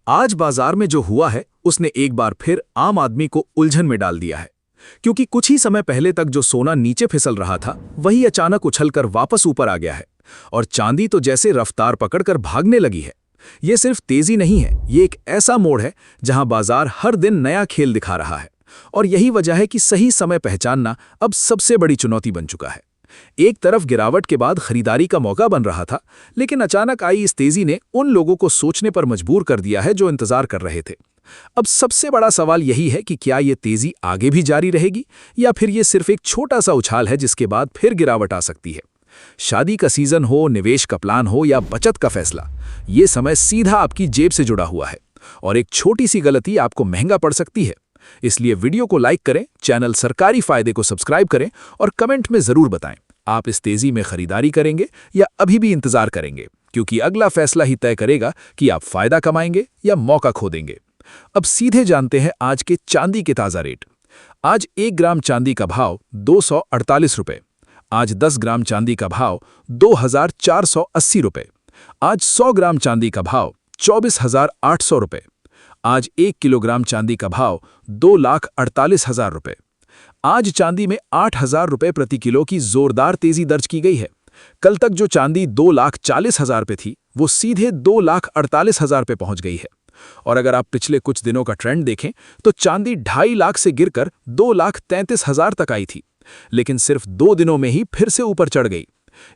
आज बाजार में जो हुआ है उसने एक बार फिर आम आदमी को उलझन में डाल दिया है। क्योंकि कुछ ही समय पहले तक जो सोना नीचे फिसल रहा था वही अचानक उछलकर वापस ऊपर आ गया है और चांदी तो जैसे रफ्तार पकड़कर भागने लगी है। ये सिर्फ तेजी नहीं है, ये एक ऐसा मोड़ है जहां बाजार हर दिन नया खेल दिखा रहा है। और यही वजह है कि सही समय पहचानना अब सबसे बड़ी चुनौती बन चुका है। एक तरफ गिरावट के बाद खरीदारी का मौका बन रहा था, लेकिन अचानक आई इस तेजी ने उन लोगों को सोचने पर मजबूर कर दिया है जो इंतजार कर रहे थे। अब सबसे बड़ा सवाल यही है कि क्या ये तेजी आगे भी जारी रहेगी या फिर ये सिर्फ एक छोटा सा उछाल है जिसके बाद फिर गिरावट आ सकती है। शादी का सीजन हो, निवेश का प्लान हो या बचत का फैसला, ये समय सीधा आपकी जेब से जुड़ा हुआ है और एक छोटी सी गलती आपको महंगा पड़ सकती है। इसलिए वीडियो को लाइक करें, चैनल सरकारी फायदे को सब्सक्राइब करें और कमेंट में जरूर बताएं आप इस तेजी में खरीदारी करेंगे या अभी भी इंतजार करेंगे, क्योंकि अगला फैसला ही तय करेगा कि आप फायदा कमाएंगे या मौका खो देंगे। अब सीधे जानते हैं आज के चांदी के ताजा रेट। आज 1 ग्राम चांदी का भाव 248 रुपए। आज 10 ग्राम चांदी का भाव 2480 रुपए। आज 100 ग्राम चांदी का भाव 24,800 रुपए। आज 1 किलोग्राम चांदी का भाव 2,48,000 रुपए। आज चांदी में 8,000 रुपए प्रति किलो की जोरदार तेजी दर्ज की गई है। कल तक जो चांदी 2,40,000 पे थी वो सीधे 2,48,000 पे पहुंच गई है। और अगर आप पिछले कुछ दिनों का ट्रेंड देखें तो चांदी 2.5 लाख से गिरकर 2,33,000 तक आई थी, लेकिन सिर्फ 2 दिनों में ही फिर से ऊपर चढ़ गई।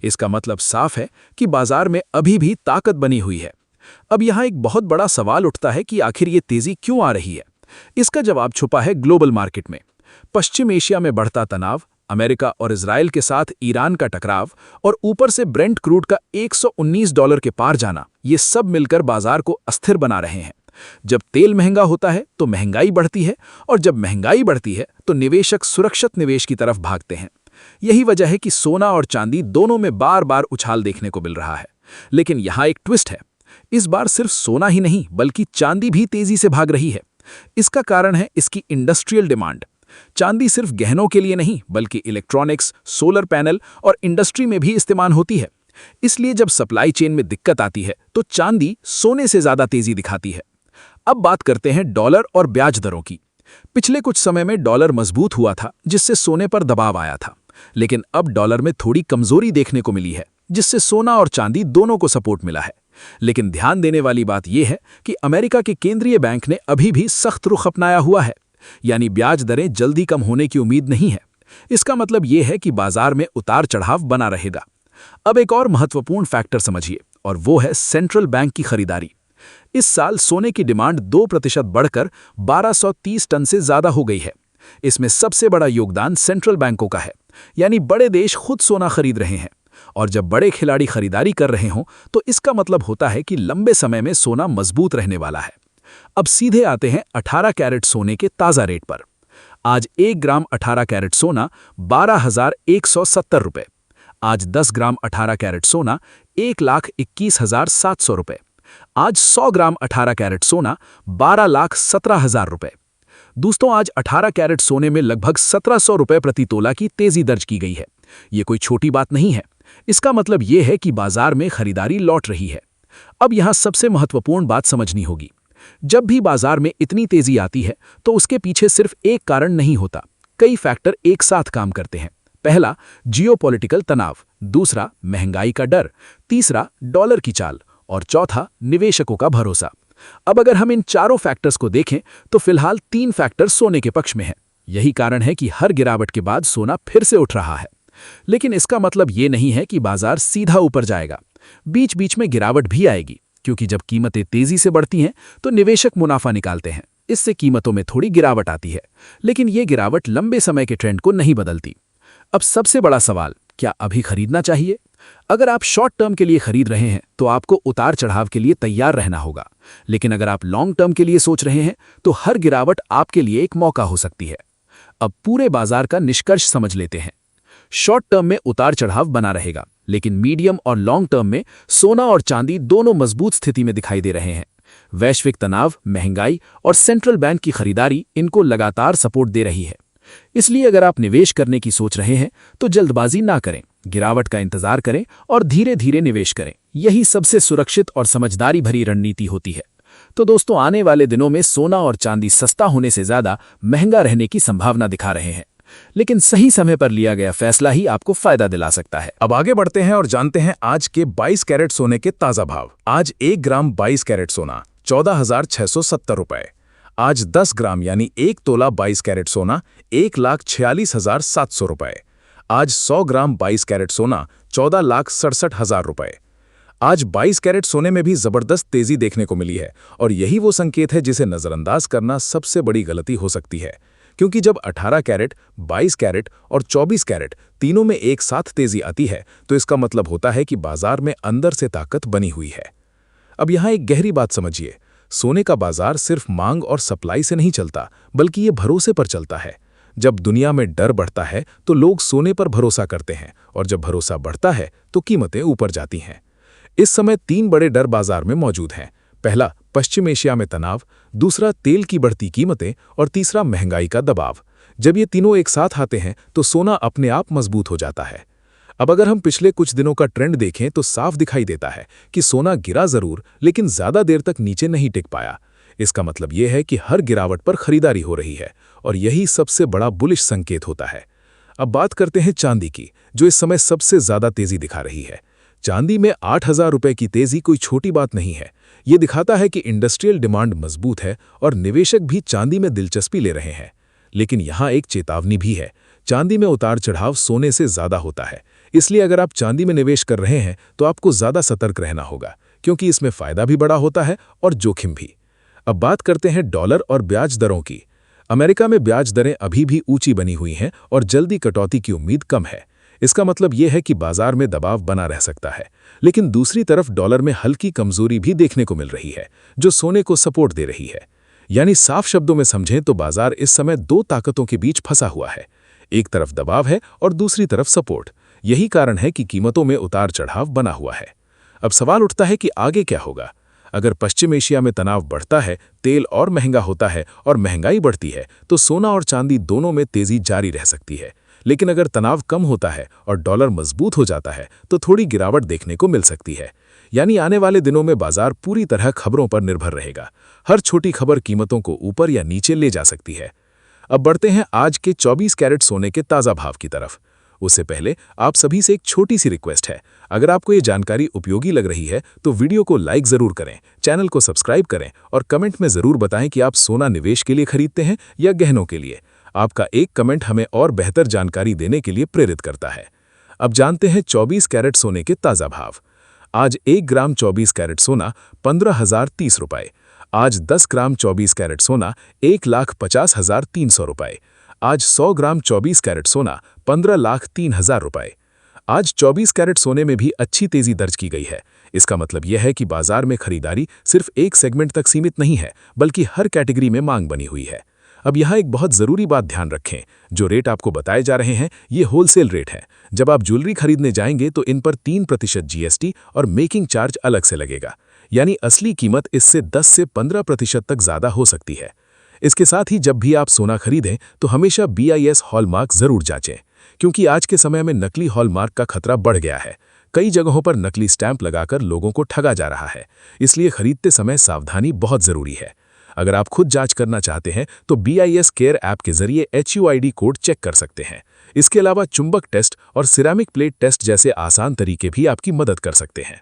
इसका मतलब साफ है कि बाजार में अभी भी ताकत बनी हुई है। अब यहां एक बहुत बड़ा सवाल उठता है कि आखिर ये तेजी क्यों आ रही है। इसका जवाब छुपा है ग्लोबल मार्केट में। पश्चिम एशिया में बढ़ता तनाव, अमेरिका और इजराइल के साथ ईरान का टकराव और ऊपर से ब्रेंट क्रूड का $119 के पार जाना, ये सब मिलकर बाजार को अस्थिर बना रहे हैं। जब तेल महंगा होता है तो महंगाई बढ़ती है और जब महंगाई बढ़ती है तो निवेशक सुरक्षित निवेश की तरफ भागते हैं। यही वजह है कि सोना और चांदी दोनों में बार बार उछाल देखने को मिल रहा है। लेकिन यहाँ एक ट्विस्ट है। इस बार सिर्फ सोना ही नहीं बल्कि चांदी भी तेजी से भाग रही है। इसका कारण है इसकी इंडस्ट्रियल डिमांड। चांदी सिर्फ गहनों के लिए नहीं बल्कि इलेक्ट्रॉनिक्स, सोलर पैनल और इंडस्ट्री में भी इस्तेमाल होती है। इसलिए जब सप्लाई चेन में दिक्कत आती है तो चांदी सोने से ज्यादा तेजी दिखाती है। अब बात करते हैं डॉलर और ब्याज दरों की। पिछले कुछ समय में डॉलर मजबूत हुआ था जिससे सोने पर दबाव आया था, लेकिन अब डॉलर में थोड़ी कमजोरी देखने को मिली है जिससे सोना और चांदी दोनों को सपोर्ट मिला है। लेकिन ध्यान देने वाली बात यह है कि अमेरिका के केंद्रीय बैंक ने अभी भी सख्त रुख अपनाया हुआ है, यानी ब्याज दरें जल्दी कम होने की उम्मीद नहीं है। इसका मतलब यह है कि बाजार में उतार चढ़ाव बना रहेगा। अब एक और महत्वपूर्ण फैक्टर समझिए और वो है सेंट्रल बैंक की खरीदारी। इस साल सोने की डिमांड 2% बढ़कर 1230 टन से ज्यादा हो गई है। इसमें सबसे बड़ा योगदान सेंट्रल बैंकों का है, यानी बड़े देश खुद सोना खरीद रहे हैं। और जब बड़े खिलाड़ी खरीदारी कर रहे हों तो इसका मतलब होता है कि लंबे समय में सोना मजबूत रहने वाला है। अब सीधे आते हैं 18 कैरेट सोने के ताजा रेट पर। आज 1 ग्राम 18 कैरेट सोना 12,170 रुपए। आज 10 ग्राम 18 कैरेट सोना 1,21,700 रुपए। आज 100 ग्राम 18 कैरेट सोना 12,17,000 रुपए। दोस्तों, आज 18 कैरेट सोने में लगभग 1,700 रुपए प्रति तोला की तेजी दर्ज की गई है। ये कोई छोटी बात नहीं है। इसका मतलब यह है कि बाजार में खरीदारी लौट रही है। अब यहां सबसे महत्वपूर्ण बात समझनी होगी। जब भी बाजार में इतनी तेजी आती है तो उसके पीछे सिर्फ एक कारण नहीं होता, कई फैक्टर एक साथ काम करते हैं। पहला, जियोपॉलिटिकल तनाव। दूसरा, महंगाई का डर। तीसरा, डॉलर की चाल। और चौथा, निवेशकों का भरोसा। अब अगर हम इन चारों फैक्टर्स को देखें तो फिलहाल 3 फैक्टर सोने के पक्ष में हैं। यही कारण है कि हर गिरावट के बाद सोना फिर से उठ रहा है। लेकिन इसका मतलब ये नहीं है कि बाजार सीधा ऊपर जाएगा। बीच बीच में गिरावट भी आएगी, क्योंकि जब कीमतें तेजी से बढ़ती हैं तो निवेशक मुनाफा निकालते हैं। इससे कीमतों में थोड़ी गिरावट आती है, लेकिन ये गिरावट लंबे समय के ट्रेंड को नहीं बदलती। अब सबसे बड़ा सवाल, क्या अभी खरीदना चाहिए? अगर आप शॉर्ट टर्म के लिए खरीद रहे हैं तो आपको उतार चढ़ाव के लिए तैयार रहना होगा। लेकिन अगर आप लॉन्ग टर्म के लिए सोच रहे हैं तो हर गिरावट आपके लिए एक मौका हो सकती है। अब पूरे बाजार का निष्कर्ष समझ लेते हैं। शॉर्ट टर्म में उतार चढ़ाव बना रहेगा, लेकिन मीडियम और लॉन्ग टर्म में सोना और चांदी दोनों मजबूत स्थिति में दिखाई दे रहे हैं। वैश्विक तनाव, महंगाई और सेंट्रल बैंक की खरीदारी इनको लगातार सपोर्ट दे रही है। इसलिए अगर आप निवेश करने की सोच रहे हैं तो जल्दबाजी ना करें, गिरावट का इंतजार करें और धीरे धीरे निवेश करें। यही सबसे सुरक्षित और समझदारी भरी रणनीति होती है। तो दोस्तों आने वाले दिनों में सोना और चांदी सस्ता होने से ज्यादा महंगा रहने की संभावना दिखा रहे हैं। लेकिन सही समय पर लिया गया फैसला ही आपको फायदा दिला सकता है। अब आगे बढ़ते हैं और जानते हैं आज के 22 कैरेट सोने के ताजा भाव। आज 1 ग्राम 22 कैरेट सोना 14,670 रुपए। आज 10 ग्राम यानी 1 तोला 22 कैरेट सोना 1,46,700 रुपए। आज 100 ग्राम 22 कैरेट सोना 14,67,000 रुपए। आज 22 कैरेट सोने में भी जबरदस्त तेजी देखने को मिली है और यही वो संकेत है जिसे नजरअंदाज करना सबसे बड़ी गलती हो सकती है, क्योंकि जब 18 कैरेट, 22 कैरेट और 24 कैरेट तीनों में एक साथ तेजी आती है तो इसका मतलब होता है कि बाजार में अंदर से ताकत बनी हुई है। अब यहाँ एक गहरी बात समझिए, सोने का बाजार सिर्फ मांग और सप्लाई से नहीं चलता, बल्कि ये भरोसे पर चलता है। जब दुनिया में डर बढ़ता है तो लोग सोने पर भरोसा करते हैं और जब भरोसा बढ़ता है तो कीमतें ऊपर जाती हैं। इस समय 3 बड़े डर बाजार में मौजूद हैं। पहला, पश्चिम एशिया में तनाव, दूसरा, तेल की बढ़ती कीमतें और तीसरा, महंगाई का दबाव। जब ये तीनों एक साथ आते हैं तो सोना अपने आप मजबूत हो जाता है। अब अगर हम पिछले कुछ दिनों का ट्रेंड देखें तो साफ दिखाई देता है कि सोना गिरा जरूर, लेकिन ज्यादा देर तक नीचे नहीं टिक पाया। इसका मतलब यह है कि हर गिरावट पर खरीदारी हो रही है और यही सबसे बड़ा बुलिश संकेत होता है। अब बात करते हैं चांदी की, जो इस समय सबसे ज्यादा तेजी दिखा रही है। चांदी में 8,000 रुपए की तेजी कोई छोटी बात नहीं है। ये दिखाता है कि इंडस्ट्रियल डिमांड मजबूत है और निवेशक भी चांदी में दिलचस्पी ले रहे हैं। लेकिन यहाँ एक चेतावनी भी है, चांदी में उतार चढ़ाव सोने से ज्यादा होता है। इसलिए अगर आप चांदी में निवेश कर रहे हैं तो आपको ज्यादा सतर्क रहना होगा, क्योंकि इसमें फायदा भी बड़ा होता है और जोखिम भी। अब बात करते हैं डॉलर और ब्याज दरों की। अमेरिका में ब्याज दरें अभी भी ऊंची बनी हुई हैं और जल्दी कटौती की उम्मीद कम है। इसका मतलब यह है कि बाजार में दबाव बना रह सकता है। लेकिन दूसरी तरफ डॉलर में हल्की कमजोरी भी देखने को मिल रही है, जो सोने को सपोर्ट दे रही है। यानी साफ शब्दों में समझें तो बाजार इस समय 2 ताकतों के बीच फंसा हुआ है। एक तरफ दबाव है और दूसरी तरफ सपोर्ट। यही कारण है कि कीमतों में उतार चढ़ाव बना हुआ है। अब सवाल उठता है कि आगे क्या होगा। अगर पश्चिम एशिया में तनाव बढ़ता है, तेल और महंगा होता है और महंगाई बढ़ती है तो सोना और चांदी दोनों में तेजी जारी रह सकती है। लेकिन अगर तनाव कम होता है और डॉलर मजबूत हो जाता है तो थोड़ी गिरावट देखने को मिल सकती है। यानी आने वाले दिनों में बाजार पूरी तरह खबरों पर निर्भर रहेगा। हर छोटी खबर कीमतों को ऊपर या नीचे ले जा सकती है। अब बढ़ते हैं आज के 24 कैरेट सोने के ताज़ा भाव की तरफ। उससे पहले आप सभी से एक छोटी सी रिक्वेस्ट है, अगर आपको ये जानकारी उपयोगी लग रही है तो वीडियो को लाइक जरूर करें, चैनल को सब्सक्राइब करें और कमेंट में जरूर बताएं कि आप सोना निवेश के लिए खरीदते हैं या गहनों के लिए। आपका एक कमेंट हमें और बेहतर जानकारी देने के लिए प्रेरित करता है। अब जानते हैं 24 कैरेट सोने के ताज़ा भाव। आज 1 ग्राम 24 कैरेट सोना 15,030 रुपए। आज 10 ग्राम 24 कैरेट सोना 1,50,300 रुपए। आज 100 ग्राम 24 कैरेट सोना 15,03,000 रुपए। आज 24 कैरेट सोने में भी अच्छी तेजी दर्ज की गई है। इसका मतलब यह है कि बाजार में खरीदारी सिर्फ एक सेगमेंट तक सीमित नहीं है, बल्कि हर कैटेगरी में मांग बनी हुई है। अब यहाँ एक बहुत ज़रूरी बात ध्यान रखें, जो रेट आपको बताए जा रहे हैं ये होलसेल रेट है। जब आप ज्वेलरी खरीदने जाएंगे तो इन पर 3% जीएसटी और मेकिंग चार्ज अलग से लगेगा। यानी असली कीमत इससे 10 से 15% तक ज़्यादा हो सकती है। इसके साथ ही जब भी आप सोना खरीदें तो हमेशा BIS हॉलमार्क जरूर जांचें, क्योंकि आज के समय में नकली हॉलमार्क का खतरा बढ़ गया है। कई जगहों पर नकली स्टैंप लगाकर लोगों को ठगा जा रहा है। इसलिए खरीदते समय सावधानी बहुत जरूरी है। अगर आप खुद जांच करना चाहते हैं तो BIS केयर ऐप के जरिए HUID कोड चेक कर सकते हैं। इसके अलावा चुंबक टेस्ट और सिरेमिक प्लेट टेस्ट जैसे आसान तरीके भी आपकी मदद कर सकते हैं।